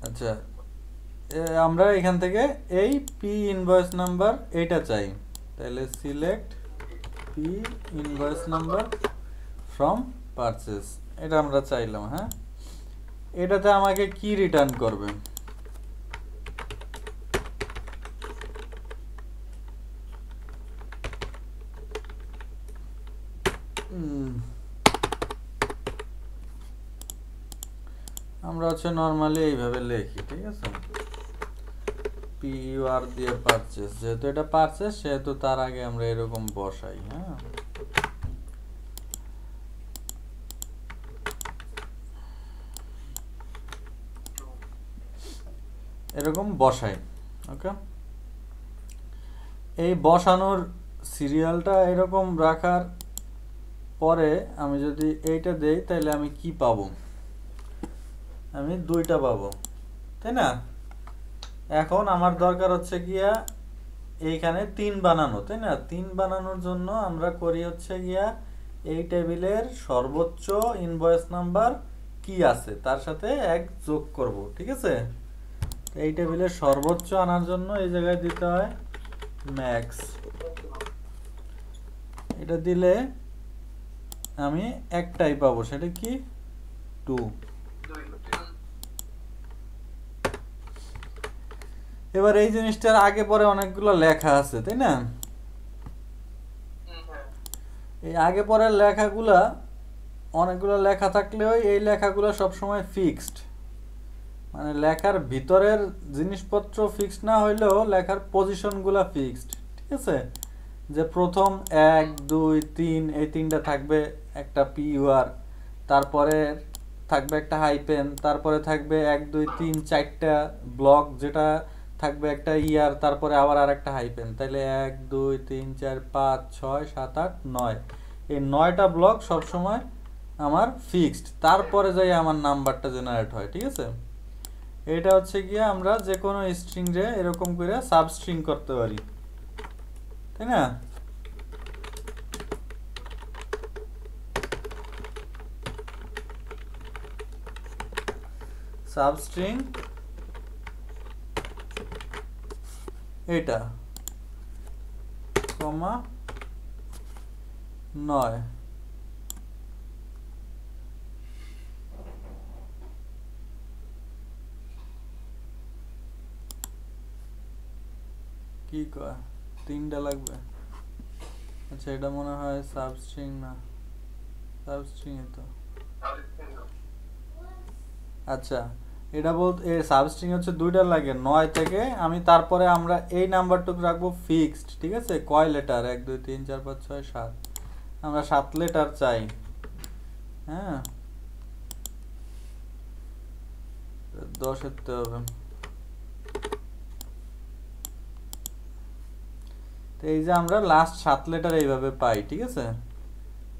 আচ্ছা, আমরা এখান থেকে এই পি ইনভয়েস নাম্বার এইটা চাই, তাহলে select P invoice number from purchase, এটা আমরা চাইলাম। হ্যাঁ, এটাতে আমাকে কি রিটার্ন করবে? আমরা হচ্ছে নর্মালি এইভাবে লিখি, ঠিক আছে, পি ইউ আর দিয়ে পারচেস, যেহেতু এটা পারচেস সেহেতু তার আগে আমরা এরকম বসাই। হ্যাঁ, এরকম বসাই। ওকে, এই বসানোর সিরিয়ালটা এরকম রাখার পরে আমি যদি এইটা দেই তাহলে আমি কি পাবো? আমি দুইটা পাবো, তাই না? এখন আমার দরকার হচ্ছে গিয়া এইখানে 3 বানানো, তাই না? 3 বানানোর জন্য আমরা করি হচ্ছে গিয়া এই টেবিলের সর্বোচ্চ ইনভয়েস নাম্বার কি আছে তার সাথে 1 যোগ করব, ঠিক আছে? এই টেবিলের সর্বোচ্চ আনার জন্য এই জায়গায় দিতে হয় ম্যাক্স। এটা দিলে আমি একটাই পাবো, সেটা কি? 2। এবার এই জিনিসটার আগে পরে অনেকগুলো লেখা আছে, তাই না? এই আগে পরের লেখাগুলা, অনেকগুলো লেখা থাকলেও এই লেখাগুলো সবসময় ফিক্সড, মানে লেখার ভিতরের জিনিসপত্র ফিক্সড না হইলেও লেখার পজিশনগুলো ফিক্সড, ঠিক আছে? যে প্রথম 1 2 3 এই তিনটা থাকবে একটা পিইউআর, তারপরে থাকবে একটা হাইপেন, তারপরে থাকবে 1 2 3 4টা ব্লক, যেটা থাকবে একটা ইয়ার, তারপরে আবার আর একটা হাইপেন, তাহলে 1 2 3 4 5 6 7 8 9, এই 9টা ব্লক সবসময় আমার ফিক্সড, তারপরে যাই আমার নাম্বারটা জেনারেট হয়, ঠিক আছে? এটা হচ্ছে গিয়ে আমরা যে কোনো স্ট্রিং রে এরকম করে সাবস্ট্রিং করতে পারি, তাই না? সাবস্ট্রিং এটা কমা 9, কি কয় 3টা লাগবে? আচ্ছা, এটা মনে হয় সাবস্ট্রিং না, সাবস্ট্রিং তো। আচ্ছা, এটা বলতে সাবস্ট্রিং হচ্ছে 2টা লাগে 9 থেকে, আমি তারপরে আমরা এই নাম্বারটুকু রাখবো ফিক্সড, ঠিক আছে? কয় লেটার? 1 2 3 4 5 6 7, আমরা 7 লেটার চাই। হ্যাঁ, 10 এতে হবে। তো এই যে আমরা লাস্ট 7 লেটার এইভাবে পাই, ঠিক আছে?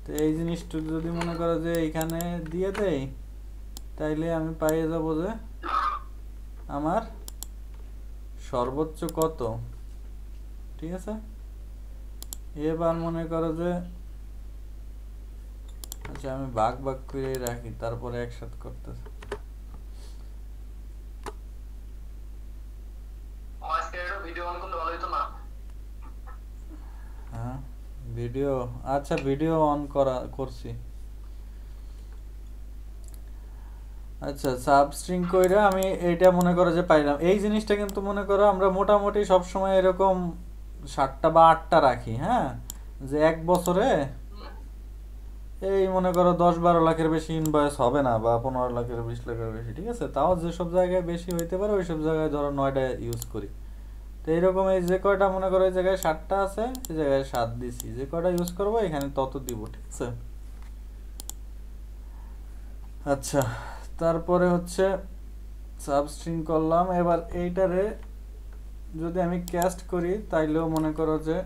তো এই জিনিসটা যদি মনে করো যে এইখানে দিয়ে দেই, তাইলে আমি পাইয়ে যাবো যে আমার সর্বোচ্চ কত, ঠিক আছে? এবার মনে করো যে, আচ্ছা আমি ভাগ ভাগ করে রাখি, তারপরে একসাথে করতেছি। হ্যাঁ, ভিডিও, আচ্ছা ভিডিও অন করছি। আচ্ছা, সাবস্ট্রিং কইরা আমি এইটা মনে করো যে পাইলাম। এই জিনিসটা কিন্তু মনে করো আমরা মোটামুটি সব সময় এরকম 7টা বা 8টা রাখি। হ্যাঁ, যে এক বছরে এই মনে করো 10-12 লাখের বেশি ইনভয়েস হবে না, বা 15 লাখের 20 লাখের বেশি, ঠিক আছে? তাও যেসব জায়গায় বেশি হইতে পারে ওই সব জায়গায় ধরো 9টা ইউজ করি। তো এইরকম এই যে কয়টা মনে করো এই জায়গায় 7টা আছে, এই জায়গায় 7 দিছি, যে কয়টা ইউজ করবো এখানে তত দিব, ঠিক আছে? আচ্ছা, তারপরে হচ্ছে সাবস্ট্রিং করলাম। এবার এইটারে যদি আমি ক্যাস্ট করি তাইলেও মনে করো যে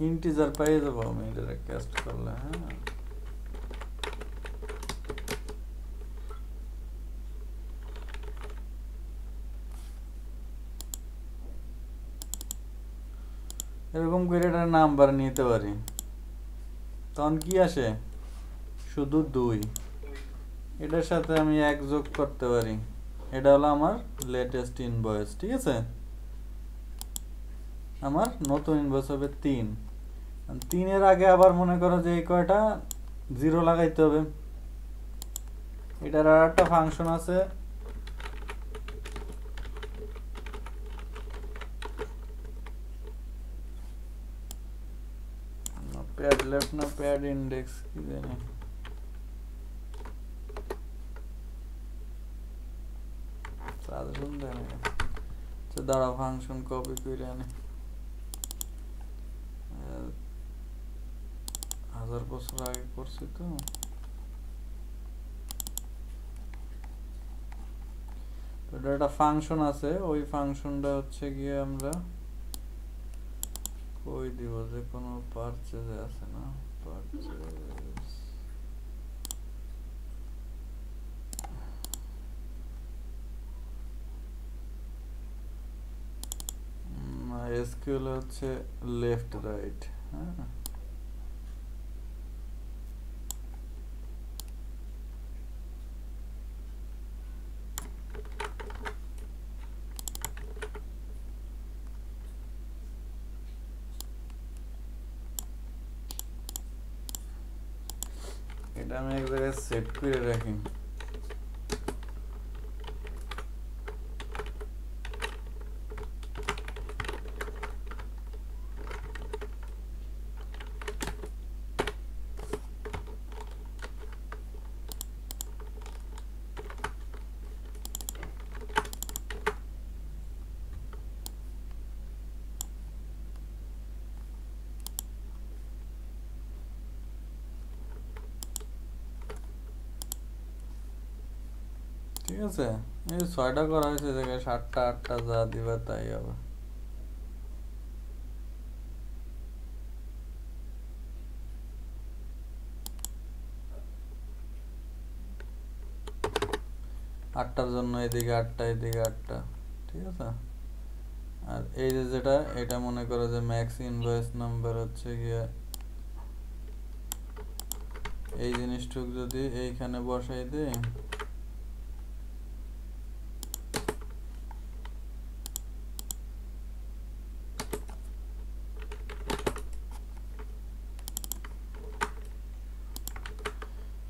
ইন্টিজার পেয়ে যাবো আমি এটারে ক্যাস্ট করলে। হ্যাঁ, এরকম করে এটার নাম্বার নিতে পারি। তখন কি আসে? শুধু 2। এটার সাথে আমি 1 যোগ করতে পারি। এটা হলো আমার লেটেস্ট ইনভয়েস, ঠিক আছে? আমার নতুন ইনভয়েস হবে 3। 3-এর আগে আবার মনে করো যে এই কয়টা 0 লাগাইতে হবে। এটার আর একটা ফাংশন আছে, প্যাড লেফট না প্যাড ইন্ডেক্স কি জানি, সাজেশন দেয় না। আচ্ছা দাঁড়া, ফাংশন কপি করে আনি। 1000 বছর আগে করছি তো। এটা একটা ফাংশন আছে, ওই ফাংশনটা হচ্ছে গিয়ে আমরা কই দিব, যে কোনো পারচেজে আছে না, পারচেজ এসকিউএল হচ্ছে লেফট রাইট। হ্যাঁ, এটা আমি এক জায়গায় সেট করে রাখি। ঠিক আছে, এই 6টা করা হয়েছে, জায়গায় 7টা 8টা যা দিবা তাই হবে। আটটার জন্য এদিকে 8টা, এদিকে 8টা, ঠিক আছে। আর এই যে যেটা, এটা মনে করো যে ম্যাক্স ইনভয়েস নাম্বার হচ্ছে গিয়ে এই জিনিসটুক যদি এইখানে বসাই দেই,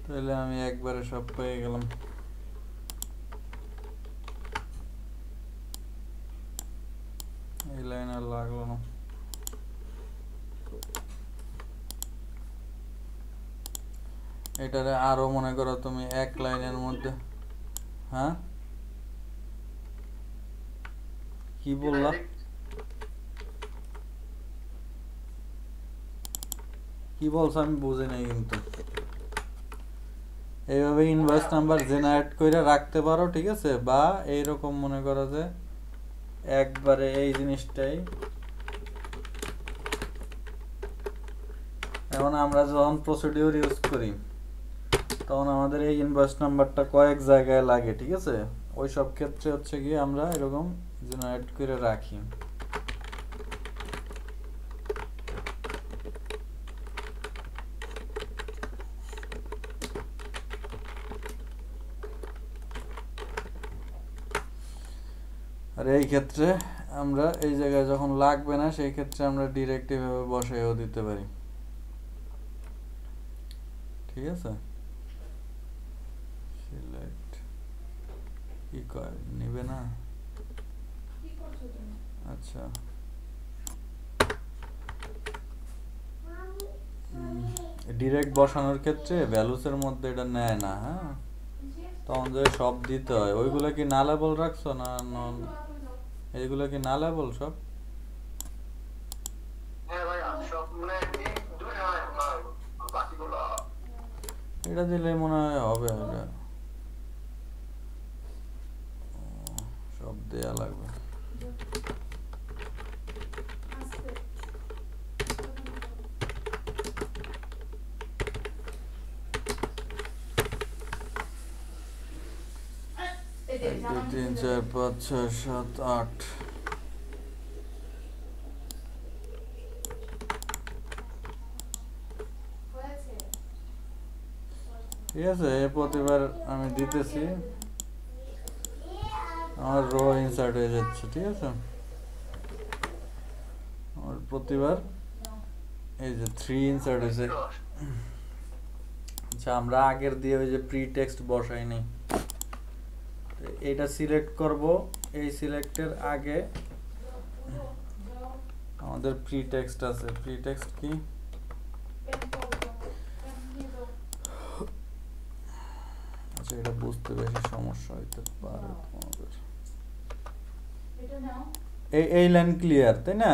তাহলে আমি একবারে সব পেয়ে গেলাম। এই লাইন আর লাগলো না। এটারে আরো মনে করো তুমি এক লাইনের মধ্যে, হ্যাঁ কি বললা? কি বলছো আমি বুঝি নাই কিন্তু। এইভাবে ইনভয়েস নাম্বার জেনারেট করে রাখতে পারো, ঠিক আছে? বা এইরকম মনে করো যে একবারে এই জিনিসটাই, এখন আমরা যখন প্রসিডিউর ইউজ করি তখন আমাদের এই ইনভয়েস নাম্বারটা কয়েক জায়গায় লাগে, ঠিক আছে? ওই সব ক্ষেত্রে হচ্ছে গিয়ে আমরা এরকম জেনারেট করে রাখি। আর এই ক্ষেত্রে আমরা এই জায়গায় যখন লাগবে না সেই ক্ষেত্রে আমরা ডিরেক্ট এভাবে বসাইও দিতে পারি, ঠিক আছে? সিলেক্ট কি কয় নিবে না, আচ্ছা ডিরেক্ট বসানোর ক্ষেত্রে ভ্যালুসের মধ্যে এটা নেয় না। হ্যাঁ, তখন যে সব দিতে হয়, ওইগুলো কি না লেবল রাখছো না নন? এইগুলো কি না লেবল সব? এটা দিলে মনে হয় হবে, এটা সব দেয়া লাগবে। এক দুই তিন চার পাঁচ ছয় সাত আট, ঠিক আছে, প্রতিবার আমি দিতেছি, আমার রো ইনসার্ট হয়ে যাচ্ছে। ঠিক আছে, আমার প্রতিবার এই যে 3 ইনসার্ট হয়েছে। আচ্ছা, আমরা আগের দিয়ে ওই যে প্রি টেক্সট বসাইনি, এটা সিলেক্ট করব। এই সিলেক্টের আগে আমাদের প্রি টেক্সট আছে। প্রি টেক্সট কি? আচ্ছা, এটা বুঝতে বেশি সমস্যা হইতে পারে তোমাদের। এই লাইন ক্লিয়ার, তাই না?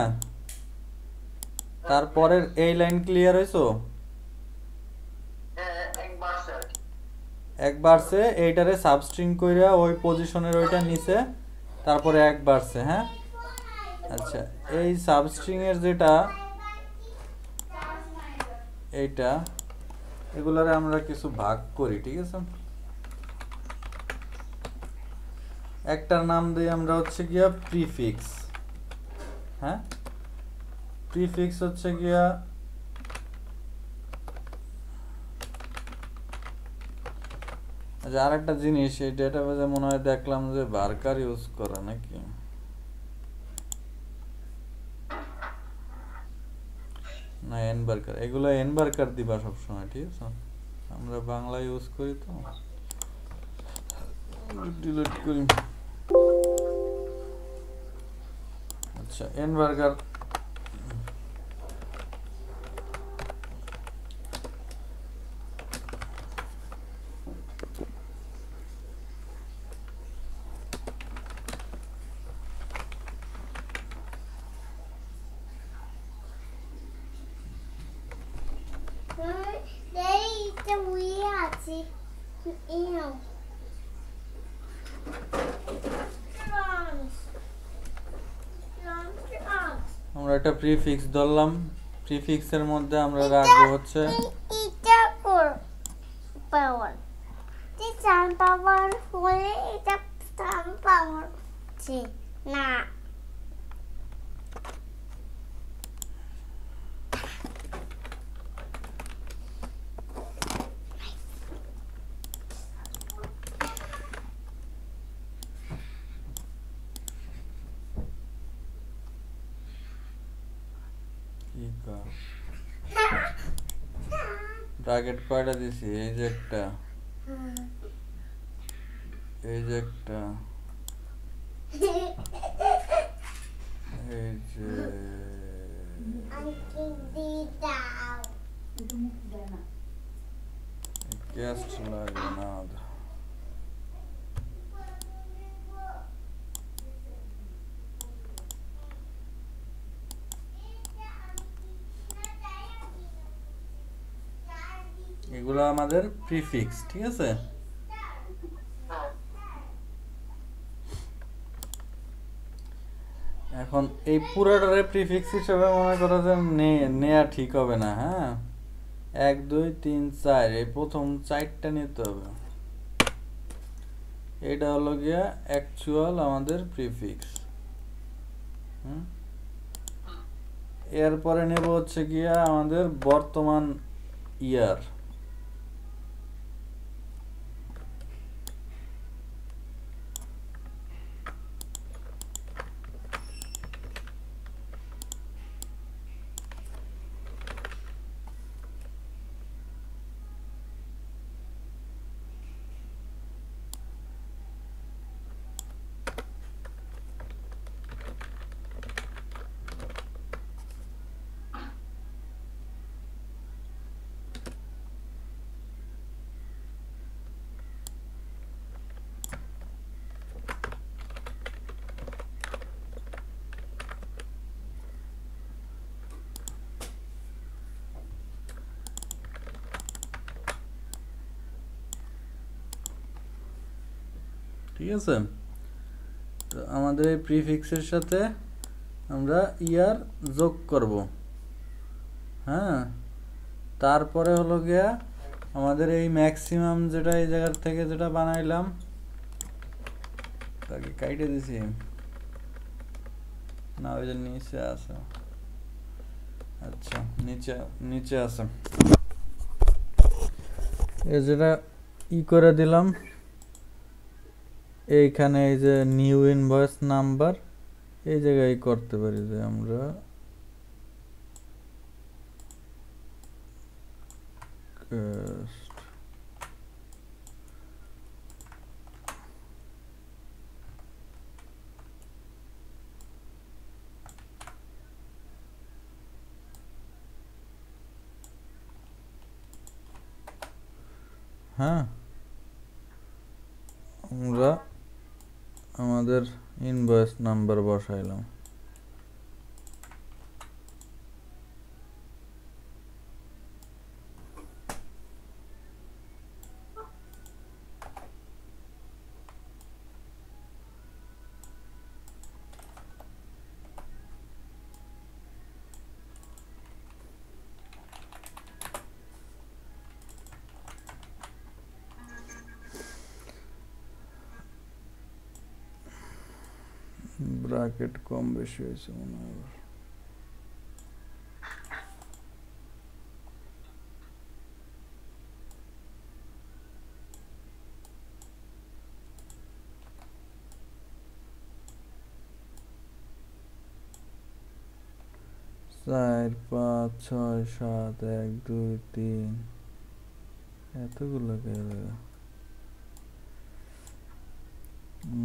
তারপরের এই লাইন ক্লিয়ার হইছো? একবার সে এইটারে সাবস্ট্রিং কইরা ওই পজিশনের ওইটা নিচে, তারপরে একবার সে। হ্যাঁ, আচ্ছা, এই সাবস্ট্রিং এর যেটা এইটা, এগুলারে আমরা কিছু ভাগ করি। ঠিক আছে, একটার নাম দিই আমরা হচ্ছে গিয়া প্রিফিক্স। হ্যাঁ, প্রিফিক্স হচ্ছে গিয়া আচ্ছা, আর একটা জিনিস, এই ডেটাবেজে মনে হয় দেখলাম যে বারকার ইউজ করে নাকি, না এন বারকার, এগুলো এন বারকার দিবা সবসময়। ঠিক আছে, আমরা বাংলা ইউজ করি তো, ডিলিট করি। আচ্ছা, এন বারকার আমরা একটা প্রিফিক্স ধরলাম। প্রিফিক্সের মধ্যে আমরা রাখবো হচ্ছে এটা পাওয়ার, সানপাওয়ার হলে এটা সানপাওয়ার না। ব্র্যাকেট কয়টা দিছি? এই যে একটা, এই যে একটা, এই যে ক্যাস্ট লাগে না। এগুলো আমাদের প্রিফিক্স। ঠিক আছে, এখন এই পুরোটারে প্রিফিক্স হিসেবে মনে করো যে নেয়া ঠিক হবে না। হ্যাঁ, 1 2 3 4 এই প্রথম 4টা নিতে হবে। এটা হলো গিয়া অ্যাকচুয়াল আমাদের প্রিফিক্স। এরপরে নেব হচ্ছে গিয়া আমাদের বর্তমান ইয়ার। ঠিক আছে, তো আমাদের এই প্রিফিক্সের সাথে আমরা ইয়ার যোগ করব। হ্যাঁ, তারপরে হলো গিয়া আমাদের এই ম্যাক্সিমাম যেটা এই জায়গার থেকে যেটা বানাইলাম, তাকে কাইটে দিছি না, ওই যে নিচে আছে। আচ্ছা, নিচে নিচে আছে, এই যেটা ই করে দিলাম, এইখানে এই যে নিউ ইনভয়েস নাম্বার এই জায়গায় করতে পারি যে আমরা হ্যাঁ, আমরা আমাদের ইনভয়েস নাম্বার বসাইলাম। ব্র্যাকেট কম বেশি হয়েছে মনে হয়। 4 5 6 7 1 2 3 এতগুলো কে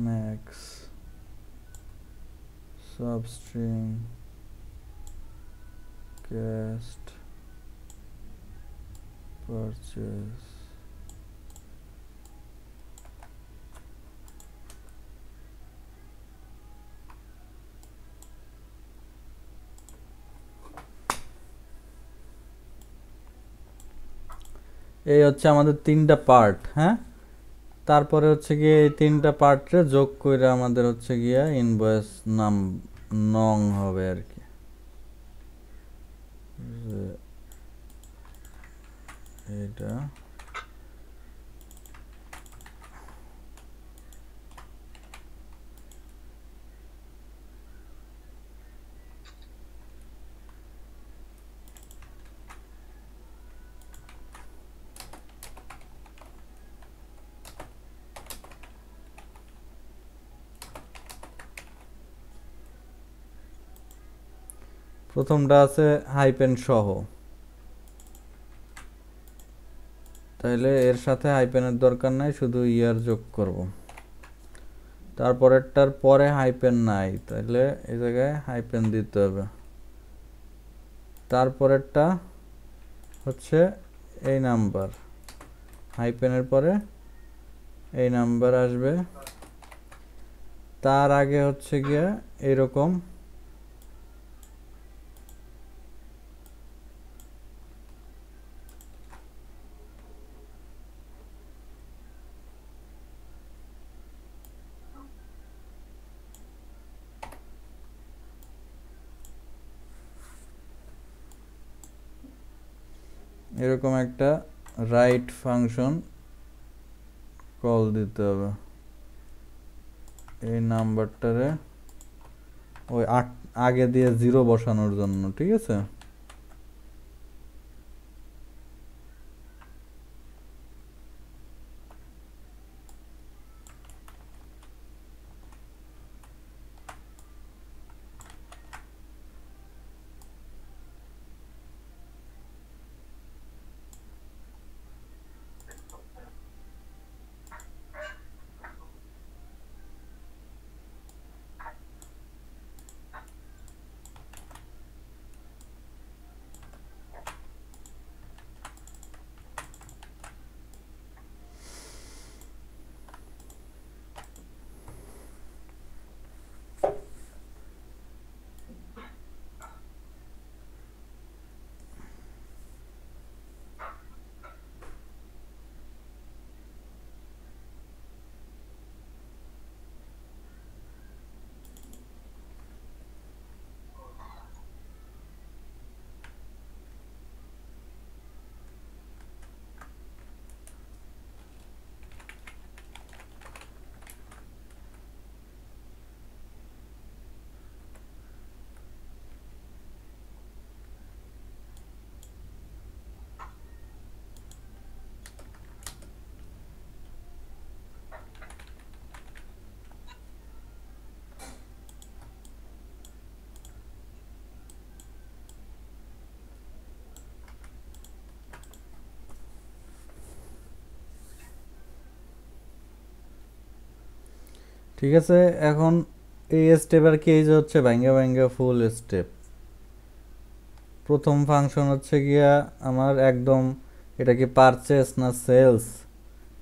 ম্যাক্স সাবস্ট্রিং ক্যাস্ট পারচেজ এই হচ্ছে আমাদের তিনটা পার্ট। হ্যাঁ, তারপরে হচ্ছে গিয়ে এই তিনটা পার্টে যোগ করে আমাদের হচ্ছে গিয়ে ইনভয়েস নাম নং হবে আর কি। এটা প্রথমটা আছে হাইপেন সহ, তাইলে এর সাথে হাইপেনের দরকার নাই, শুধু ইয়ার যোগ করব। তারপরেরটার পরে হাইপেন নাই, তাইলে এই জায়গায় হাইপেন দিতে হবে। তারপরেরটা হচ্ছে এই নাম্বার, হাইপেনের পরে এই নাম্বার আসবে, তার আগে হচ্ছে গিয়ে এরকম এরকম একটা রাইট ফাংশন কল দিতে হবে এই নাম্বারটারে ওই আগে দিয়ে 0 বসানোর জন্য, ঠিক আছে। ঠিক আছে, এখন এই স্টেপের কেজ হচ্ছে ভাঙ্গা ভাঙ্গা ফুল স্টেপ। প্রথম ফাংশন হচ্ছে গিয়া আমার একদম এটা কি পারচেস না সেলস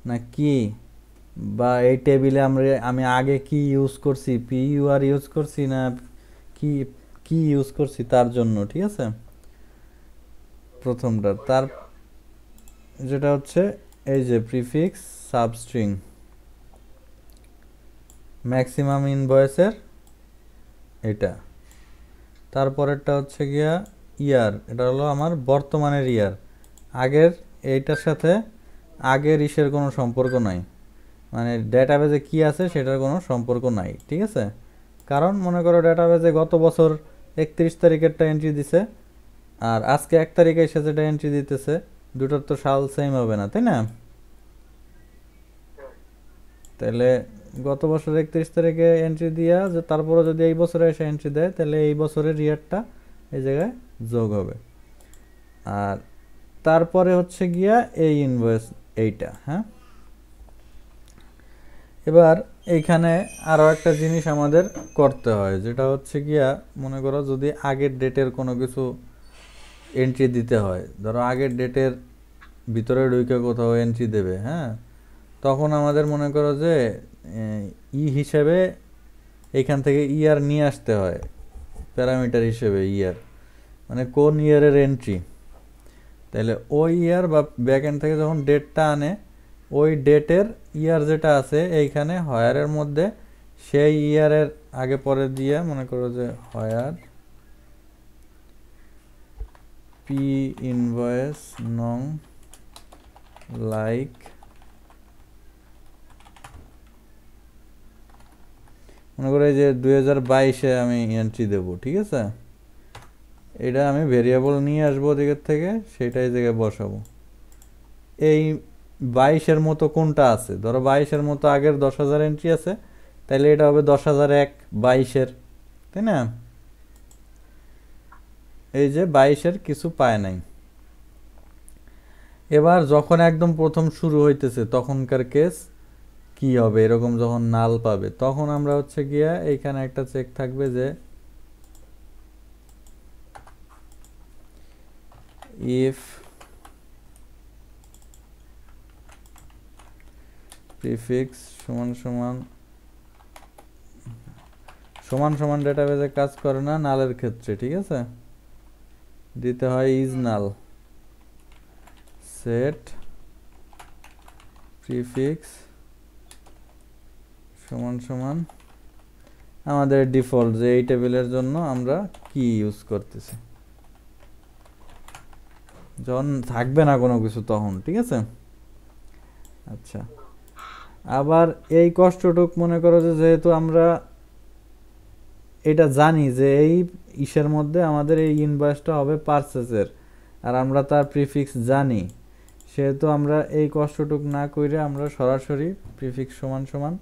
না কি, বা এই টেবিলে আমি আগে কি ইউজ করছি, পিইউআর ইউজ করছি না কি কি ইউজ করছি তার জন্য। ঠিক আছে, প্রথমটা তার যেটা হচ্ছে এই যে প্রিফিক্স সাবস্ট্রিং ম্যাক্সিমাম ইনভয়েসের এটা। তারপরেরটা হচ্ছে গিয়া ইয়ার, এটা হলো আমার বর্তমানের ইয়ার, আগের এইটার সাথে আগের ইসের কোনো সম্পর্ক নাই, মানে ডেটাবেজে কি আছে সেটার কোনো সম্পর্ক নাই। ঠিক আছে, কারণ মনে করো ডেটাবেজে গত বছর 31 তারিখেরটা এন্ট্রি দিছে আর আজকে 1 তারিখে এসে যেটা এন্ট্রি দিতেছে, দুটোর তো সাল সেম হবে না, তাই না? তাহলে গত বছর 31 তারিখে এন্ট্রি দিয়া যে তারপরে যদি এই বছরে এসে এন্ট্রি দেয়, তাহলে এই বছরের ইয়ারটা এই জায়গায় যোগ হবে। আর তারপরে হচ্ছে গিয়া এই ইনভয়েস এইটা। হ্যাঁ, এবার এইখানে আরও একটা জিনিস আমাদের করতে হয়, যেটা হচ্ছে গিয়া মনে করো যদি আগের ডেটের কোনো কিছু এন্ট্রি দিতে হয়, ধরো আগের ডেটের ভিতরে ঢুকে কোথাও এন্ট্রি দেবে, হ্যাঁ, তখন আমাদের মনে করো যে হিসেবে এইখান থেকে ইয়ার নিয়ে আসতে হয়, প্যারামিটার হিসেবে ইয়ার, মানে কোন ইয়ারের এন্ট্রি। তাহলে ওই ইয়ার বা ব্যাক এন্ড থেকে যখন ডেটটা আনে, ওই ডেটের ইয়ার যেটা আছে এইখানে হয়ারের মধ্যে সেই ইয়ারের আগে পরে দিয়ে মনে করো যে হয়ার পি ইনভয়েস নং লাইক, মনে করো যে 2022-এ আমি এন্ট্রি দেবো। ঠিক আছে, এটা আমি ভেরিয়েবল নিয়ে আসবো দিকের থেকে, সেটাই জায়গায় বসাবো। এই 22-এর মতো কোনটা আছে, ধরো 22-এর মতো আগের 10,000 এন্ট্রি আছে, তাহলে এটা হবে 10,001 22-এর, তাই না? এই যে 22-এর কিছু পায় নাই। এবার যখন একদম প্রথম শুরু হইতেছে তখনকার কেস কি হবে, এরকম যখন নাল পাবে তখন আমরা হচ্ছে গিয়া এইখানে একটা চেক থাকবে যে ইফ প্রিফিক্স সমান সমান সমান সমান ডেটাবেজে কাজ করে না নালের ক্ষেত্রে। ঠিক আছে, দিতে হয় ইজ নাল, সেট প্রিফিক্স সমান সমান আমাদের ডিফল্ট যে এই টেবিলের জন্য আমরা কি ইউজ করতেছি, যখন থাকবে না কোনো কিছু তখন। ঠিক আছে, আচ্ছা, আবার এই কষ্টটুক মনে করো যে যেহেতু আমরা এটা জানি যে এই ইসের মধ্যে আমাদের এই ইনভয়েসটা হবে পারচেসের, আর আমরা তার প্রিফিক্স জানি, সেহেতু আমরা এই কষ্টটুক না করে আমরা সরাসরি প্রিফিক্স সমান সমান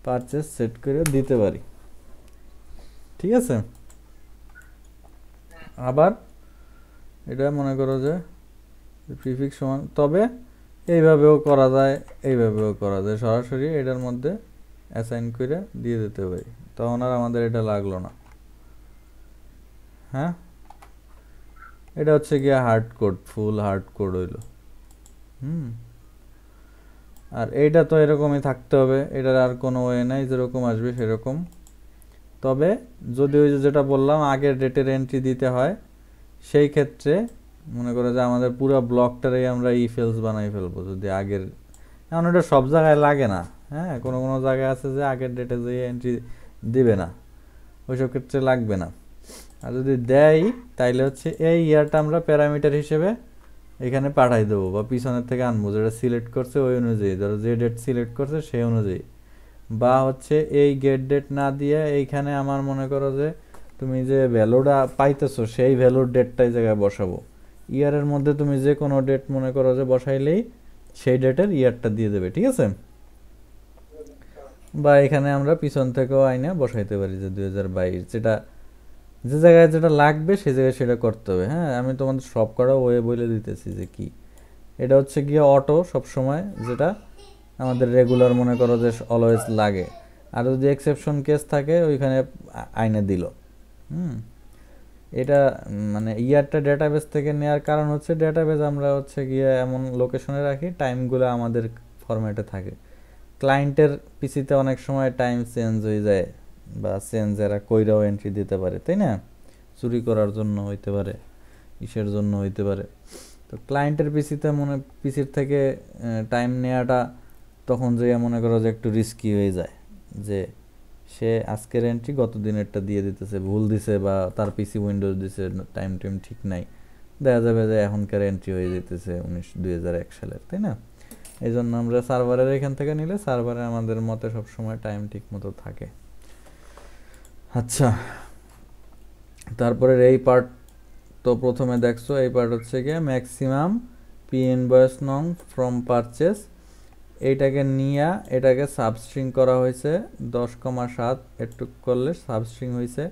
পারচেস সেট করে দিতে পারি। ঠিক আছে, আবার এটা মনে করো যে প্রিফিক্স সমান, তবে এইভাবেও করা যায়, এইভাবেও করা যায়, সরাসরি এটার মধ্যে অ্যাসাইন করে দিয়ে দিতে পারি, তখন আর আমাদের এটা লাগলো না। হ্যাঁ, এটা হচ্ছে গিয়ে হার্ড কোড, ফুল হার্ড কোড হইল। আর এইটা তো এরকমই থাকতে হবে, এটার আর কোনো ওয়ে নাই, যেরকম আসবে সেরকম। তবে যদি ওই যেটা বললাম আগের ডেটের এন্ট্রি দিতে হয়, সেই ক্ষেত্রে মনে করো যে আমাদের পুরো ব্লকটারেই আমরা ইফ এলস বানাই ফেলবো যদি আগের, এখন এটা সব জায়গায় লাগে না। হ্যাঁ, কোনো কোনো জায়গায় আছে যে আগের ডেটে যে এন্ট্রি দিবে না, ওইসব ক্ষেত্রে লাগবে না। আর যদি দেয় তাইলে হচ্ছে এই ইয়ারটা আমরা প্যারামিটার হিসেবে এখানে পাঠাই দেবো বা পিছনের থেকে আনবো, যেটা সিলেক্ট করছে ওই অনুযায়ী, ধরো যে ডেট সিলেক্ট করছে সেই অনুযায়ী। বা হচ্ছে এই গেট ডেট না দিয়ে এইখানে আমার মনে করো যে তুমি যে ভ্যালুটা পাইতেছো সেই ভ্যালুর ডেটটাই জায়গায় বসাবো। ইয়ারের মধ্যে তুমি যে কোনো ডেট মনে করো যে বসাইলেই সেই ডেটের ইয়ারটা দিয়ে দেবে। ঠিক আছে, বা এখানে আমরা পিছন থেকেও আইনা বসাইতে পারি যে 2022, যেটা যে জায়গায় যেটা লাগবে সেই জায়গায় সেটা করতে হবে। হ্যাঁ, আমি তোমাদের সব কটা ওয়ে বলে দিতেছি যে কি, এটা হচ্ছে গিয়ে অটো সবসময়, যেটা আমাদের রেগুলার মনে করো যে অলওয়েজ লাগে। আর যদি এক্সেপশন কেস থাকে ওইখানে আইনে দিল। এটা মানে ইয়ারটা ডেটাবেস থেকে নেওয়ার কারণ হচ্ছে ডেটাবেস আমরা হচ্ছে গিয়ে এমন লোকেশনে রাখি টাইমগুলো আমাদের ফরম্যাটে থাকে। ক্লায়েন্টের পিসিতে অনেক সময় টাইম চেঞ্জ হয়ে যায় বা চেঞ্জ এরা কইরাও এন্ট্রি দিতে পারে, তাই না? চুরি করার জন্য হইতে পারে, ইসের জন্য হইতে পারে। তো ক্লায়েন্টের পিসির থেকে টাইম নেওয়াটা তখন যে মনে করো যে একটু রিস্কি হয়ে যায়, যে সে আজকের এন্ট্রি গত দিনেরটা দিয়ে দিতেছে, ভুল দিছে বা তার পিসি উইন্ডোজ দিছে, টাইম ঠিক নাই, দেখা যাবে যে এখনকার এন্ট্রি হয়ে যেতেছে 2001 সালের, তাই না? এই জন্য আমরা সার্ভারের এখান থেকে নিলে সার্ভারে আমাদের মতে সবসময় টাইম ঠিক মতো থাকে। আচ্ছা, তারপরে এই পার্ট তো প্রথমে দেখছো, এই পার্ট হচ্ছে গিয়ে ম্যাক্সিমাম পি ইনভয়েস নং ফ্রম পারচেস। এইটাকে নিয়ে এটাকে সাবস্ট্রিং করা হয়েছে 10,7 একটু করলে সাবস্ট্রিং হয়েছে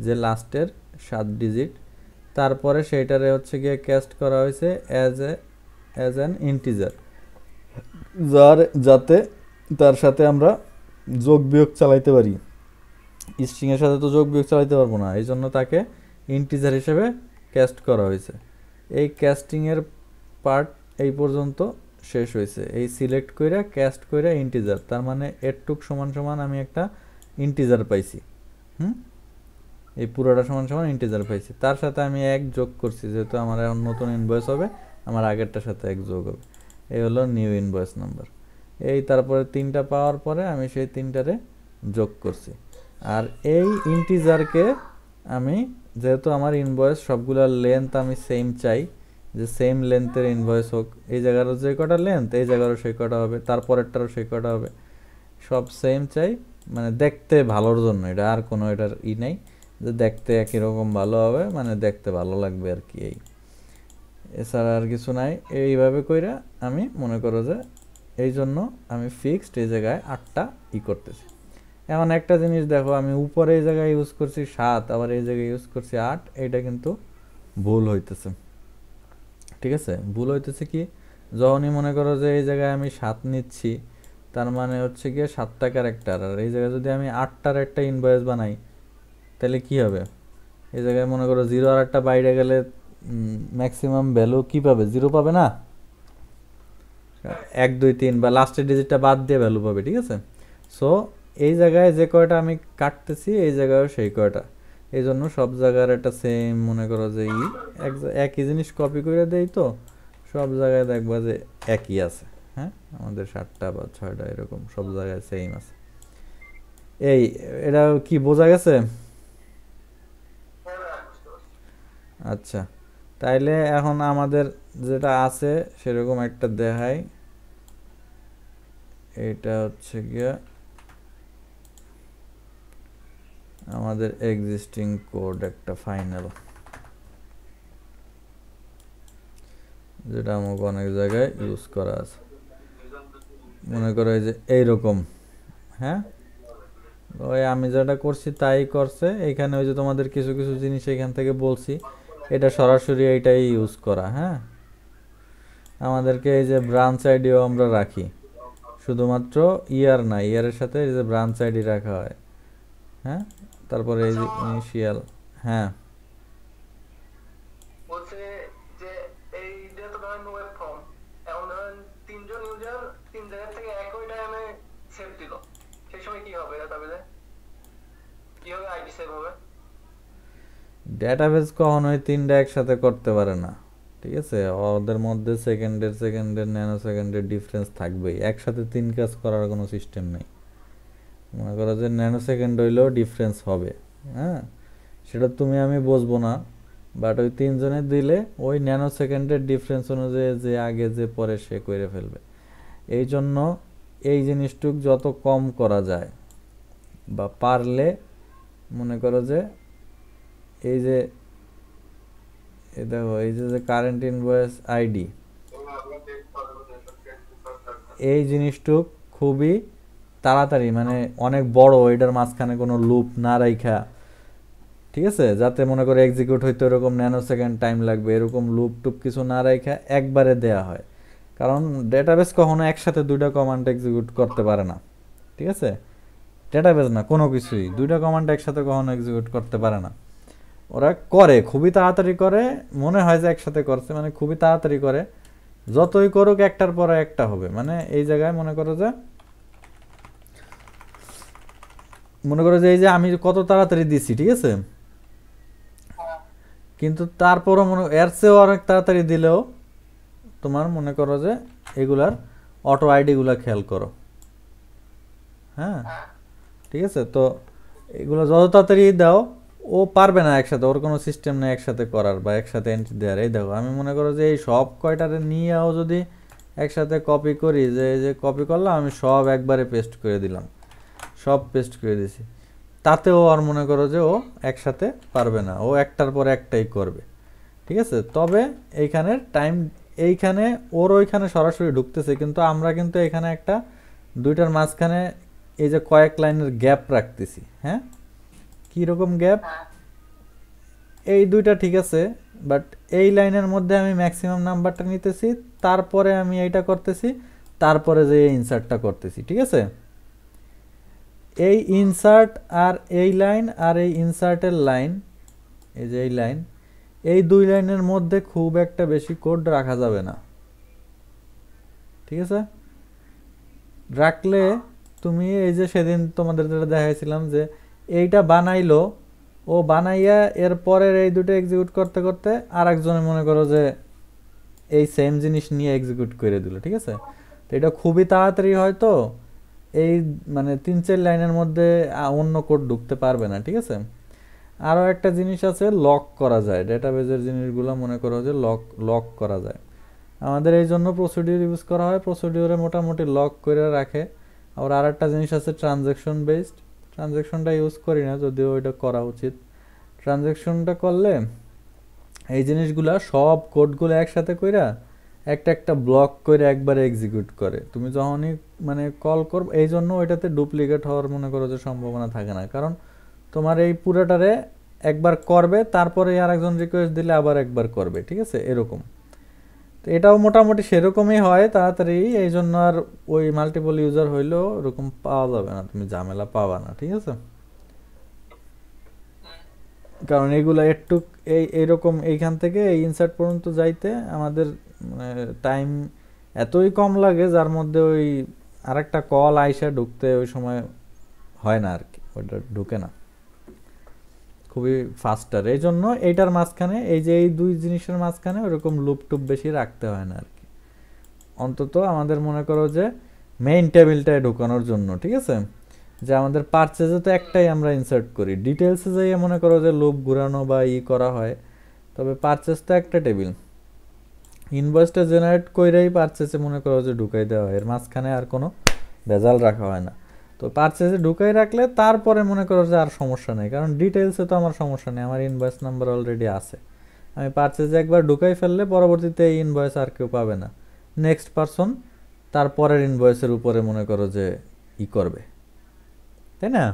যে লাস্টের 7 ডিজিট। তারপরে সেইটারে হচ্ছে গিয়ে ক্যাস্ট করা হয়েছে অ্যাজ অ্যান ইন্টিজার, যাতে তার সাথে আমরা যোগ বিয়োগ চালাইতে পারি। স্ট্রিংয়ের সাথে তো যোগ বিয়োগ চালাইতে পারবো না, এই জন্য তাকে ইন্টিজার হিসেবে ক্যাস্ট করা হয়েছে। এই ক্যাস্টিংয়ের পার্ট এই পর্যন্ত শেষ হয়েছে। এই সিলেক্ট কইরা ক্যাস্ট কইরা ইন্টিজার, তার মানে এরটুক সমান সমান আমি একটা ইন্টিজার পাইছি। এই পুরোটা সমান সমান ইন্টিজার পাইছি। তার সাথে আমি 1 যোগ করছি, যেহেতু আমার এখন নতুন ইনভয়েস হবে, আমার আগেরটার সাথে 1 যোগ হবে। এই হলো নিউ ইনভয়েস নাম্বার। এই তারপরে 3টা পাওয়ার পরে আমি সেই 3টারে যোগ করছি। আর এই ইন্টিজারকে আমি, যেহেতু আমার ইনভয়েস সবগুলোর লেন্থ আমি সেম চাই, যে সেম লেন্থের ইনভয়েস হোক, এই জায়গারও যে কটা লেন্থ এই জায়গারও সেই কটা হবে, তারপরেরটারও সেই কটা হবে, সব সেম চাই, মানে দেখতে ভালোর জন্য। এটা আর কোনো এটার নেই যে দেখতে একই রকম ভালো হবে, মানে দেখতে ভালো লাগবে আর কি, এই এছাড়া আর কিছু নাই। এইভাবে কইরা আমি মনে করো যে এই জন্য আমি ফিক্সড এই জায়গায় 8টা করতেছি। এখন একটা জিনিস দেখো, আমি উপরে এই জায়গায় ইউজ করছি 7, আবার এই জায়গায় ইউজ করছি 8, এইটা কিন্তু ভুল হইতেছে। ঠিক আছে, ভুল হইতেছে কি, যখনই মনে করো যে এই জায়গায় আমি 7 নিচ্ছি, তার মানে হচ্ছে গিয়ে 7টা ক্যারেক্টার, আর এই জায়গায় যদি আমি 8টার একটা ইনভয়েস বানাই তাহলে কি হবে? এই জায়গায় মনে করো 0 আর একটা বাইরে গেলে ম্যাক্সিমাম ভ্যালু কি পাবে? 0 পাবে না, 1 2 3 বা লাস্টের ডিজিটটা বাদ দিয়ে ভ্যালু পাবে। ঠিক আছে, সো এই জায়গায় যে কয়টা আমি কাটতেছি এই জায়গায়ও সেই কয়টা, এই জন্য সব জায়গার একটা সেম মনে করো যে একই জিনিস কপি করে দেই, তো সব জায়গায় দেখবা যে একই আছে। হ্যাঁ, আমাদের 7টা বা 6টা এরকম সব জায়গায় সেম আছে। এটা কি বোঝা গেছে? আচ্ছা, তাইলে এখন আমাদের যেটা আছে সেরকম একটা দেখাই। এটা হচ্ছে গিয়া আমাদের এক্সিস্টিং কোড একটা ফাইনাল, যেটা আমাকে অনেক জায়গায় ইউজ করা আছে। মনে করো এই যে এইরকম, হ্যাঁ, ওই আমি যেটা করছি তাই করছে। এইখানে ওই যে তোমাদের কিছু কিছু জিনিস এখান থেকে বলছি, এটা সরাসরি এইটাই ইউজ করা। হ্যাঁ, আমাদেরকে এই যে ব্রাঞ্চ আইডিও আমরা রাখি, শুধুমাত্র ইয়ার না, ইয়ারের সাথে এই যে ব্রাঞ্চ আইডি রাখা হয়। হ্যাঁ, তারপরে এই যে ইনিশিয়াল। হ্যাঁ, বলছে যে এইটা তো ধরেন ওয়েব ফর্ম, এখন ধরেন 3জন ইউজার 3 জায়গা থেকে একই টাইমে সেভ দিল, সেই সময় কি হবে ডাটাবেজে? কিভাবে আইডি সেভ হবে? ডেটাবেস কখনোই 3টা একসাথে করতে পারে না। ঠিক আছে, ওদের মধ্যে সেকেন্ডের ন্যানো সেকেন্ডের ডিফারেন্স থাকবেই, একসাথে 3 কাজ করার কোনো সিস্টেম নেই। মনে করো যে ন্যানো সেকেন্ড হইলেও ডিফারেন্স হবে। হ্যাঁ, সেটা তুমি আমি বুঝবো না, বাট ওই 3 জনে দিলে ওই ন্যানো সেকেন্ডের ডিফারেন্স অনুযায়ী যে আগে যে পরে সে করে ফেলবে। এই জন্য এই জিনিসটুক যত কম করা যায়, বা পারলে মনে করো যে এই যে দেখো এই যে কারেন্ট ইনভয়েস আইডি, এই জিনিসটুক খুবই তাড়াতাড়ি, মানে অনেক বড়, এটার মাঝখানে কোনো লুপ না রাইখা, ঠিক আছে, যাতে মনে করে এক্সিকিউট হইতে এরকম ন্যানো সেকেন্ড টাইম লাগবে, এরকম লুপ টুপ কিছু না রাইখা একবারে দেয়া হয়। কারণ ডেটাবেস কখনো একসাথে 2টা কমান্ড এক্সিকিউট করতে পারে না। ঠিক আছে, ডেটাবেজ না, কোনো কিছুই। দুইটা কমান্ড একসাথে কখনো এক্সিকিউট করতে পারে না। ওরা করে খুবই তাড়াতাড়ি করে, মনে হয় যে একসাথে করছে, মানে খুবই তাড়াতাড়ি করে। যতই করুক একটার পরে একটা হবে। মানে এই জায়গায় মনে করো যে এই যে আমি কত তাড়াতাড়ি দিছি, ঠিক আছে, কিন্তু তারপরও এর চেয়েও অনেক তাড়াতাড়ি দিলেও তোমার মনে করো যে এগুলার অটো আইডিগুলা খেয়াল করো। হ্যাঁ, ঠিক আছে। তো এগুলো যত তাড়াতাড়ি দাও, ও পারবে না একসাথে, ওর কোনো সিস্টেম নেই একসাথে করার বা একসাথে এন্ট্রি দেওয়ার। এই দেখো আমি মনে করো যে এই সব কয়টারে নিয়েও যদি একসাথে কপি করি, যে এই যে কপি করলাম আমি সব একবারে পেস্ট করে দিলাম, সব পেস্ট করে দিছি, তাতেও আর মনে করো যে ও একসাথে পারবে না, ও একটার পর একটাই করবে, ঠিক আছে। তবে এইখানের টাইম, এইখানে ওর ওইখানে সরাসরি ঢুকতেছে, কিন্তু আমরা কিন্তু এখানে একটা দুইটার মাঝখানে এই যে কয়েক লাইনের গ্যাপ রাখতেছি। হ্যাঁ, কীরকম গ্যাপ? এই দুইটা ঠিক আছে, বাট এই লাইনের মধ্যে আমি ম্যাক্সিমাম নাম্বারটা নিতেছি, তারপরে আমি এইটা করতেছি, তারপরে যে ইনসার্টটা করতেছি, ঠিক আছে। এই ইনসার্ট আর এই লাইন আর এই ইনসার্টের লাইন, এই যে এই লাইন, এই দুই লাইনের মধ্যে খুব একটা বেশি কোড রাখা যাবে না, ঠিক আছে। রাখলে তুমি এই যে সেদিন তোমাদের যেটা দেখাইছিলাম যে এইটা বানাইলো, ও বানাইয়া এর পরের এই দুটো এক্সিকিউট করতে করতে আর একজনে মনে করো যে এই সেম জিনিস নিয়ে এক্সিকিউট করে দিল, ঠিক আছে। তো এটা খুবই তাড়াতাড়ি হয়তো এই মানে 3-4 লাইনের মধ্যে অন্য কোড ঢুকতে পারবে না, ঠিক আছে। আরও একটা জিনিস আছে, লক করা যায় ডেটাবেজের জিনিসগুলো, মনে করো যে লক করা যায়। আমাদের এই জন্য প্রসিডিউর ইউজ করা হয়, প্রসিডিউরে মোটামুটি লক করে রাখে। আবার আর একটা জিনিস আছে ট্রানজ্যাকশন বেসড, ট্রানজ্যাকশনটা ইউজ করি না, যদিও ওইটা করা উচিত। ট্রানজ্যাকশনটা করলে এই জিনিসগুলা সব কোডগুলো একসাথে কইরা একটা একটা ব্লক করে একবারে এক্সিকিউট করে। তুমি যখনই মানে কল করবে, এই জন্য ওইটাতে ডুপ্লিকেট হওয়ার মনে করো যে সম্ভাবনা থাকে না, কারণ তোমার এই পুরোটারে একবার করবে, তারপরে আর একজন রিকোয়েস্ট দিলে আবার একবার করবে, ঠিক আছে, এরকম। তো এটাও মোটামুটি সেরকমই হয় তাড়াতাড়ি, এই জন্য আর ওই মাল্টিপল ইউজার হইলেও ওরকম পাওয়া যাবে না, তুমি ঝামেলা পাবা না, ঠিক আছে। কারণ এইগুলো একটু এইরকম এইখান থেকে এই ইনসার্ট পর্যন্ত যাইতে আমাদের টাইম এতই কম লাগে, যার মধ্যে ওই আরেকটা কল আইসা ঢুকতে ওই সময় হয় না আর কি, ওইটা ঢুকে না, খুবই ফাস্টার। এই জন্য এইটার মাঝখানে, এই যে এই দুই জিনিসের মাঝখানে ওরকম লুপ টুপ বেশি রাখতে হয় না আর কি, অন্তত আমাদের মনে করো যে মেইন টেবিলটায় ঢুকানোর জন্য, ঠিক আছে। যে আমাদের পারচেজে তো একটাই আমরা ইনসার্ট করি, ডিটেলসে যাইয়ে মনে করো যে লুপ ঘুরানো বা করা হয়, তবে পারচেজ তো একটা টেবিল, ইনভয়েসটা জেনারেট কইরাই পারচেজে মনে করো যে ঢুকাই দেওয়া হয়, এর মাঝখানে আর কোনো ভেজাল রাখা হয় না। তো পারচেজে ঢুকাই রাখলে তারপরে মনে করো যে আর সমস্যা নেই, কারণ ডিটেলসে তো আমার সমস্যা নেই, আমার ইনভয়েস নাম্বার অলরেডি আছে। আমি পারচেজে একবার ঢুকাই ফেললে পরবর্তীতে এই ইনভয়েস আর কেউ পাবে না, নেক্সট পারসন তারপরের ইনভয়েসের উপরে মনে করো যে করবে, তাই না।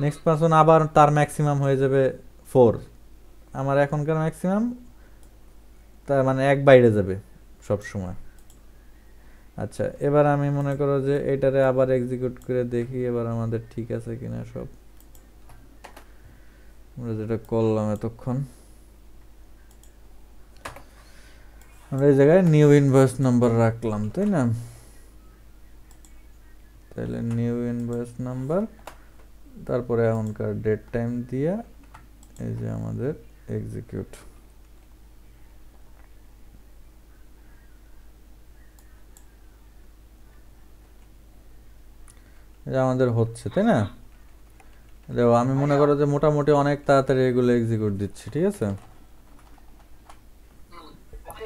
নেক্সট পারসন আবার তার ম্যাক্সিমাম হয়ে যাবে 4, আমার এখনকার ম্যাক্সিমাম তার মানে 1 বাইরে যাবে সব সময়। আচ্ছা, এবার আমি মনে করো যে এটারে আবার এক্সিকিউট করে দেখি এবার আমাদের ঠিক আছে কিনা সব, আমরা যেটা করলাম এতক্ষণ। আমরা এই জায়গায় নিউ ইনভয়েস নাম্বার রাখলাম, তাই না। তাহলে নিউ ইনভয়েস নাম্বার, তারপরে এখনকার ডেট টাইম দিয়া এই যে আমাদের এক্সিকিউট, এটা আমাদের হচ্ছে, তাই না। আমি মনে করো যে মোটামুটি অনেক তাড়াতাড়ি এগুলো এক্সিকিউট দিচ্ছি, ঠিক আছে।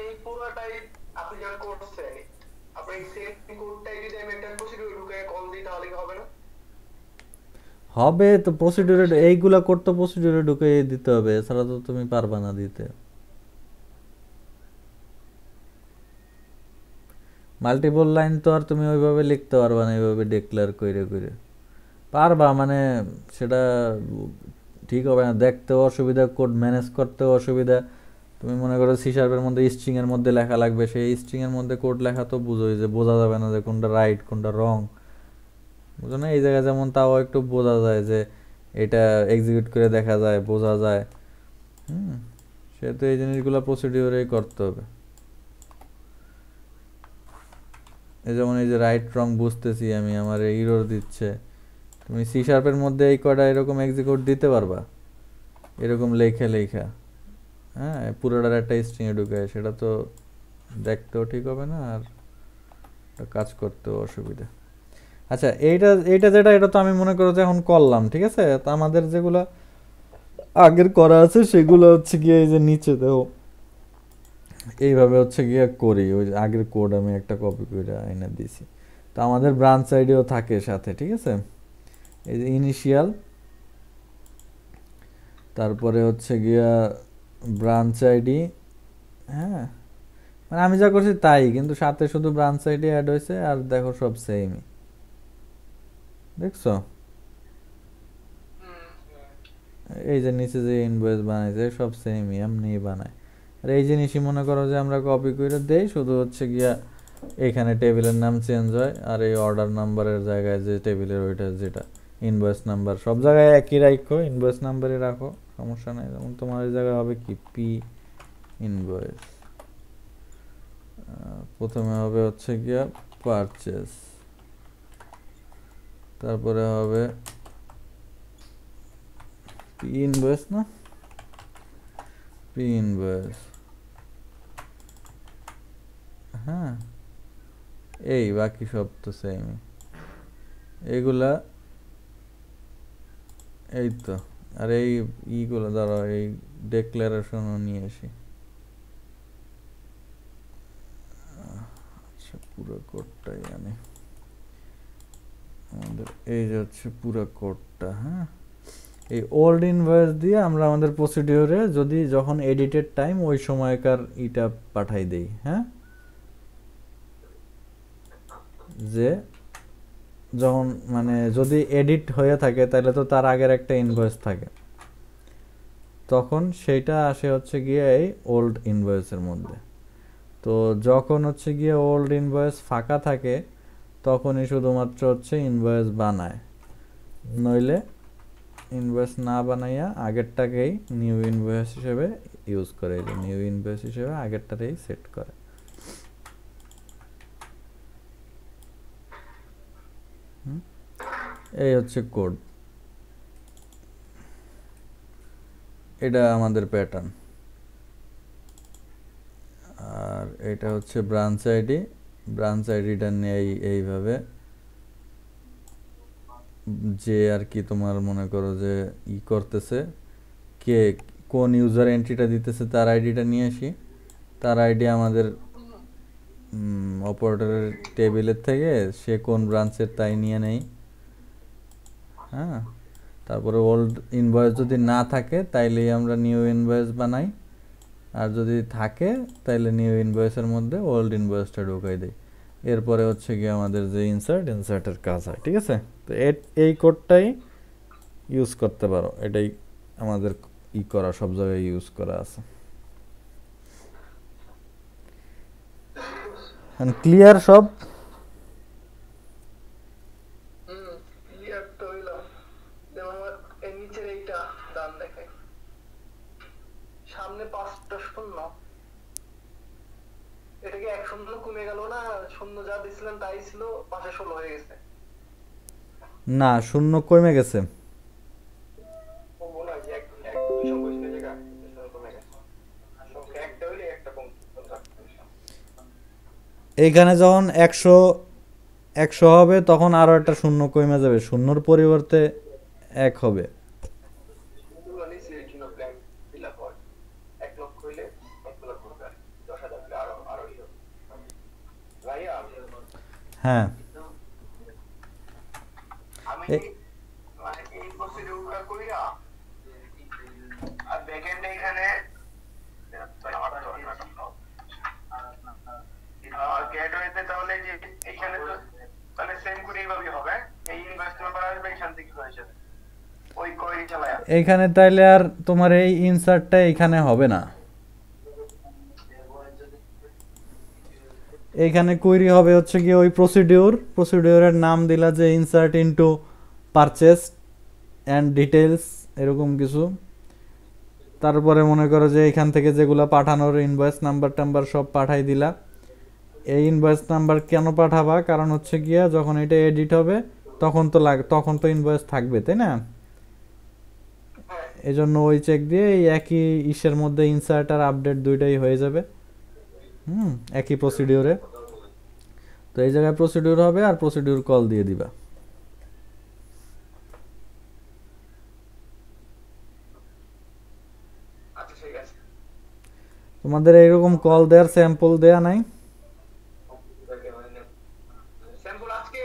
এই পুরোটাই আপনি যা করছেন, আপনি সেম কোডটাই যদি আমি একটা প্রসিডিউর ঢুকায় কল দিই তাহলে কি হবে না? হবে তো, প্রসিডিউরে এইগুলা করতে প্রসিডিউরে ঢুকে দিতে হবে, এছাড়া তো তুমি পারবা না দিতে। মাল্টিপল লাইন তো আর তুমি ওইভাবে লিখতে পারবা না, এইভাবে ডিক্লেয়ার করে করে পারবা, মানে সেটা ঠিক হবে না, দেখতেও অসুবিধা, কোড ম্যানেজ করতেও অসুবিধা। তুমি মনে করো সি শার্পের মধ্যে স্ট্রিং এর মধ্যে লেখা লাগবে, সেই স্ট্রিং এর মধ্যে কোড লেখা তো বুঝোই যে বোঝা যাবে না যে কোনটা রাইট কোনটা রং, বুঝো না? এই জায়গায় যেমন তাও একটু বোঝা যায় যে এটা এক্সিকিউট করে দেখা যায়, বোঝা যায়। সেহেতু এই জিনিসগুলো প্রসিডিওরেই করতে হবে। এই যেমন এই যে রাইট রং বুঝতেছি আমি, আমার এরর দিচ্ছে, তুমি সি শার্পের মধ্যে এই কয়টা এরকম এক্সিকিউট দিতে পারবা, এরকম লেখা লেখা, হ্যাঁ, পুরোটার একটা স্ট্রিংয়ে ঢুকে, সেটা তো দেখতেও ঠিক হবে না, আর কাজ করতেও অসুবিধা। আচ্ছা, এইটা এইটা যেটা, এটা তো আমি মনে করো যে এখন করলাম, ঠিক আছে? তো আমাদের যেগুলো আগের করা আছে সেগুলো হচ্ছে গিয়ে এই যে নিচে দেখো এইভাবে হচ্ছে গিয়ে করি, ওই যে আগের কোড আমি একটা কপি করে আইনা দিছি। তো আমাদের ব্রাঞ্চ আইডিও থাকে সাথে, ঠিক আছে? এই যে ইনিশিয়াল, তারপরে হচ্ছে গিয়া ব্রাঞ্চ আইডি, হ্যাঁ, মানে আমি যা করছি তাই, কিন্তু সাথে শুধু ব্রাঞ্চ আইডি অ্যাড হয়েছে, আর দেখো সব সেমই, দেখছো? এই যে নিচে যে ইনভয়েস বানাইছে সব সেমই, এমনি বানায়। আর এই জিনিসই মনে করো যে আমরা কপি করে দেই, শুধু হচ্ছে গিয়া এখানে টেবিলের নাম চেঞ্জ হয়, আর এই অর্ডার নাম্বারের জায়গায় যে টেবিলের ওইটা যেটা ইনভয়েস নাম্বার, সব জায়গায় একই রাখো, ইনভয়েস নাম্বারই রাখো, সমস্যা নেই। যেমন তোমার এই জায়গায় হবে কি পি ইনভয়েস, প্রথমে হবে হচ্ছে গিয়া পারচেস, তারপরে হবে পি ইনভয়েস, না পি ইনভয়েস, হ্যাঁ, এই বাকি সব তো সেমই এইগুলা, এই তো। আর এই ইগুলো ধরো, এই ডেক্লারেশনও নিয়ে আসি। আচ্ছা, পুরো কোডটাই আনি আমাদের, এই যে হচ্ছে পুরো কোডটা, হ্যাঁ। এই ওল্ড ইনভয়েস দিয়ে আমরা আমাদের প্রসিডিওরে যদি যখন এডিটেড টাইম ওই সময়কার ইটা পাঠাই দেই, হ্যাঁ, যে যখন মানে যদি এডিট হয়ে থাকে তাহলে তো তার আগের একটা ইনভয়েস থাকে, তখন সেইটা আসে হচ্ছে গিয়ে এই ওল্ড ইনভয়েসের মধ্যে। তো যখন হচ্ছে গিয়ে ওল্ড ইনভয়েস ফাঁকা থাকে তখনই শুধুমাত্র হচ্ছে ইনভয়েস বানায়, নইলে ইনভয়েস না বানাইয়া আগেরটাকেই নিউ ইনভয়েস হিসেবে ইউজ করে, এই যে নিউ ইনভয়েস হিসেবে আগেরটাতেই সেট করে। এই হচ্ছে কোড, এটা আমাদের প্যাটার্ন। আর এটা হচ্ছে ব্রাঞ্চ আইডি, ব্রাঞ্চ আইডিটা নেই এইভাবে, যে আর কি তোমার মনে করো যে ই করতেছে, কে কোন ইউজার এন্ট্রিটা দিতেছে তার আইডিটা নিয়ে আসি, তার আইডি আমাদের অপারেটরের টেবিলের থেকে সে কোন ব্রাঞ্চের তাই নিয়ে নেই, হ্যাঁ। তারপরে ওল্ড ইনভয়েস যদি না থাকে তাইলেই আমরা নিউ ইনভয়েস বানাই, আর যদি থাকে তাইলে নিউ ইনভয়েসের মধ্যে ওল্ড ইনভয়েসটা ঢুকাই দেই। এরপরে হচ্ছে গিয়ে আমাদের যে ইনসার্টের কাজ হয়, ঠিক আছে? তো এই কোডটাই ইউজ করতে পারো, এটাই আমাদের ই করা, সব জায়গায় ইউজ করা আছে। ক্লিয়ার সব? ক্লিয়ার তো হইলো। যেমন আমার এই নিচের এইটা দাম দেখাই, সামনে 5টা শূন্য, এটা কি 1 শূন্য কমে গেল না? শূন্য যা দিছিলেন তাই ছিল, পাশে 16 হয়ে গেছে। না, শূন্য কমে গেছে। ও মনে হয় যে এক দুই সংখ্যা ছিল জায়গা শূন্য কমে গেছে, সংখ্যা একটা হইলে একটা কম। এইখানে যখন 100 হবে তখন আরো একটা শূন্য কমে যাবে, শূন্যর পরিবর্তে 1 হবে। হ্যাঁ, আমি মানে এই প্রসিডিউরটা কইরা আর ব্যাকএন্ডে এখানে গেটওয়েতে, তাহলে যে এইখানে তো তাহলে সেম করে এইভাবেই হবে, এই ইনভয়েস নাম্বার আসবে এখান থেকে হয়ে যাবে ওই কোয়েরি চালায়া। এইখানে তাইলে আর তোমার এই ইনসার্টটা এখানে হবে না, এইখানে কোয়েরি হবে হচ্ছে কি ওই প্রসিডিওরের নাম দিলা যে insert into purchase and details এরকম কিছু। তারপরে মনে করো যে এখান থেকে যেগুলো পাঠানোর ইনভয়েস নাম্বার টাম্বার সব পাঠাই দিলা। এই ইনভয়েস নাম্বার কেন পাঠাবা, কারণ হচ্ছে গিয়া যখন এটা এডিট হবে তখন তো ইনভয়েস থাকবে, তাই না? এই জন্য ওই চেক দিয়ে এই একই ইসের মধ্যে ইনসার্ট আর আপডেট দুইটাই হয়ে যাবে, একই প্রসিডিওরে। তো এই জায়গায় প্রসিডিওর হবে আর প্রসিডিওর কল দিয়ে দিবা। আচ্ছা ঠিক আছে। তোমাদের এইরকম কল দেওয়ার স্যাম্পল দেয়া নাই? স্যাম্পল আজকে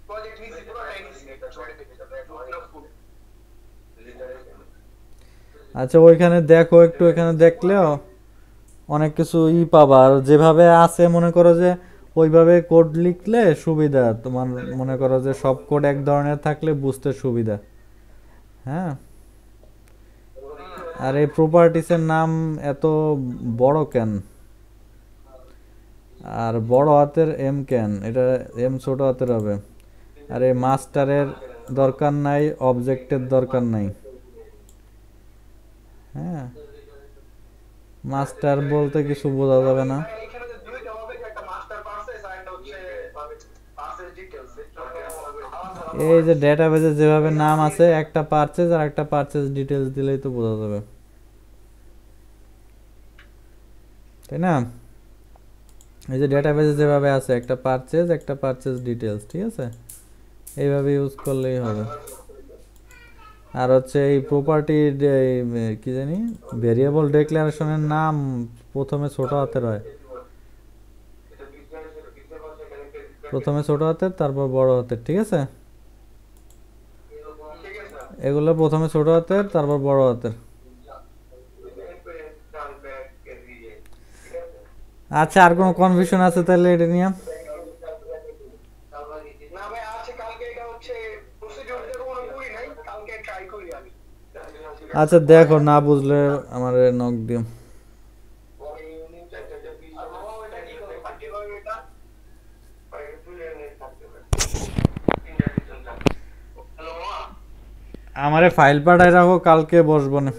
প্রজেক্ট নিছি পুরোটাই নিছি। আচ্ছা ওইখানে দেখো একটু, এখানে দেখলেও অনেক কিছু পাবা। আর যেভাবে আছে মনে করো যে ওইভাবে কোড লিখলে সুবিধা, তোমার মনে করো যে সব কোড এক ধরনের থাকলে বুঝতে সুবিধা। হ্যাঁ, আর এই প্রপার্টিসের নাম এত বড় কেন, আর বড় হাতের এম কেন, এটা এম ছোট হাতের হবে। আর এই মাস্টারের দরকার নাই, অবজেক্টের দরকার নাই। হ্যাঁ, মাস্টার বলতে কিছু বোঝা যাবে না। এখানে যে দুইটা হবে, একটা মাস্টার পারচেজ আর একটা হচ্ছে পারচেজ ডিটেইলস। এই যে ডেটাবেজে যেভাবে নাম আছে, একটা পারচেজ আর একটা পারচেজ ডিটেইলস দিলেই তো বোঝা যাবে, তাই না? এই যে ডেটাবেজে যেভাবে আছে একটা পারচেজ ডিটেইলস, ঠিক আছে? এইভাবে ইউজ করলেই হবে। আর হচ্ছে এই প্রপার্টি কি জানি ভেরিয়েবল ডিক্লারেশনের নাম প্রথমে ছোট হাতের হয়, প্রথমে ছোট হাতের তারপর বড় হাতের, ঠিক আছে? এগুলো প্রথমে ছোট হাতের তারপর বড় হাতের। আচ্ছা, আর কোনো কনফিউশন আছে তাহলে এটা নিয়ে? না ভাই আছে, কালকে এটা হচ্ছে প্রসিডিউর দিয়ে কোনো করি নাই, কালকে ট্রাই করি আমি। আচ্ছা দেখো, না বুঝলে আমার নক দিও। আমারে ফাইল পাঠায় রাখো, কালকে বসবো না।